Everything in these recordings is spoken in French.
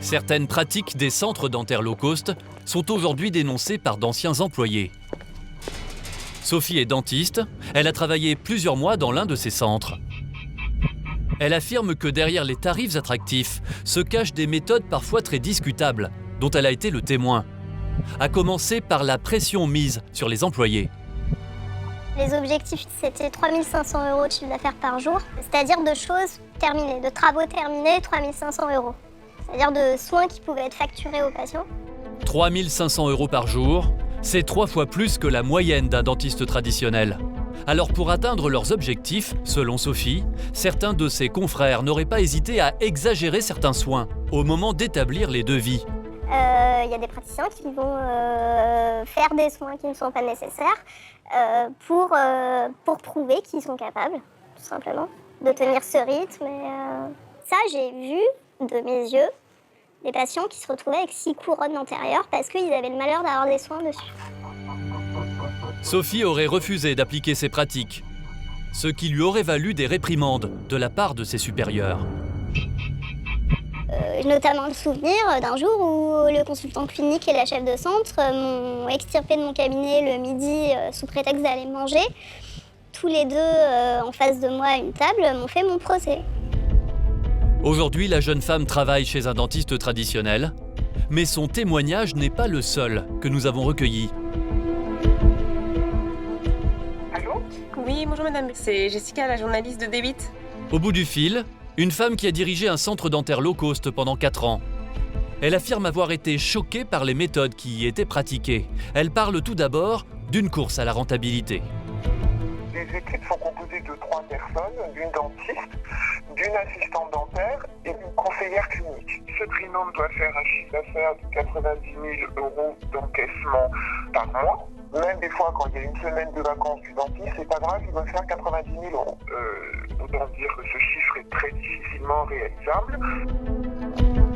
Certaines pratiques des centres dentaires low cost sont aujourd'hui dénoncées par d'anciens employés. Sophie est dentiste, elle a travaillé plusieurs mois dans l'un de ces centres. Elle affirme que derrière les tarifs attractifs se cachent des méthodes parfois très discutables, dont elle a été le témoin. À commencer par la pression mise sur les employés. Les objectifs, c'était 3 500 € de chiffre d'affaires par jour, c'est-à-dire de choses terminées, de travaux terminés, 3 500 €. C'est-à-dire de soins qui pouvaient être facturés aux patients. 3 500 € par jour, c'est 3 fois plus que la moyenne d'un dentiste traditionnel. Alors pour atteindre leurs objectifs, selon Sophie, certains de ses confrères n'auraient pas hésité à exagérer certains soins au moment d'établir les devis. Il y a des praticiens qui vont faire des soins qui ne sont pas nécessaires pour prouver qu'ils sont capables, tout simplement, de tenir ce rythme. Ça, j'ai vu de mes yeux des patients qui se retrouvaient avec 6 couronnes antérieures parce qu'ils avaient le malheur d'avoir des soins dessus. Sophie aurait refusé d'appliquer ces pratiques, ce qui lui aurait valu des réprimandes de la part de ses supérieurs. J'ai notamment le souvenir d'un jour où le consultant clinique et la chef de centre m'ont extirpé de mon cabinet le midi sous prétexte d'aller manger. Tous les deux, en face de moi à une table, m'ont fait mon procès. Aujourd'hui, la jeune femme travaille chez un dentiste traditionnel, mais son témoignage n'est pas le seul que nous avons recueilli. Allô ? Oui, bonjour madame, c'est Jessica, la journaliste de D8. Au bout du fil, une femme qui a dirigé un centre dentaire low cost pendant 4 ans. Elle affirme avoir été choquée par les méthodes qui y étaient pratiquées. Elle parle tout d'abord d'une course à la rentabilité. Les équipes sont composées de 3 personnes, d'une dentiste, d'une assistante dentaire et d'une conseillère clinique. Ce trinôme doit faire un chiffre d'affaires de 90 000 € d'encaissement par mois. Même des fois, quand il y a une semaine de vacances du dentiste, c'est pas grave, il doit faire 90 000 €. Autant dire que ce chiffre est très difficilement réalisable.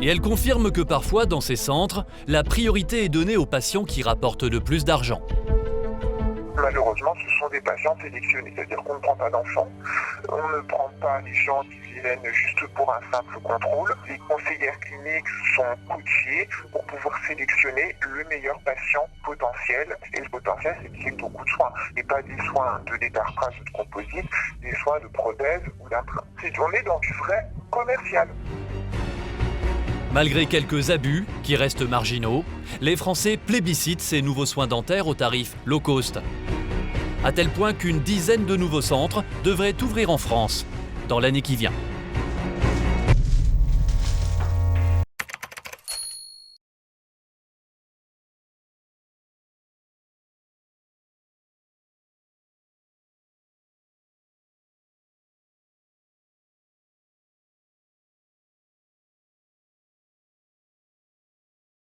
Et elle confirme que parfois, dans ces centres, la priorité est donnée aux patients qui rapportent le plus d'argent. Malheureusement, ce sont des patients sélectionnés, c'est-à-dire qu'on ne prend pas d'enfants, on ne prend pas les gens qui viennent juste pour un simple contrôle. Les conseillères cliniques sont coachées pour pouvoir sélectionner le meilleur patient potentiel. Et le potentiel, c'est beaucoup de soins, et pas des soins de détartrage ou de composite, des soins de prothèse ou d'implant. On est dans du vrai commercial. Malgré quelques abus qui restent marginaux, les Français plébiscitent ces nouveaux soins dentaires au tarif low cost. À tel point qu'une dizaine de nouveaux centres devraient ouvrir en France dans l'année qui vient.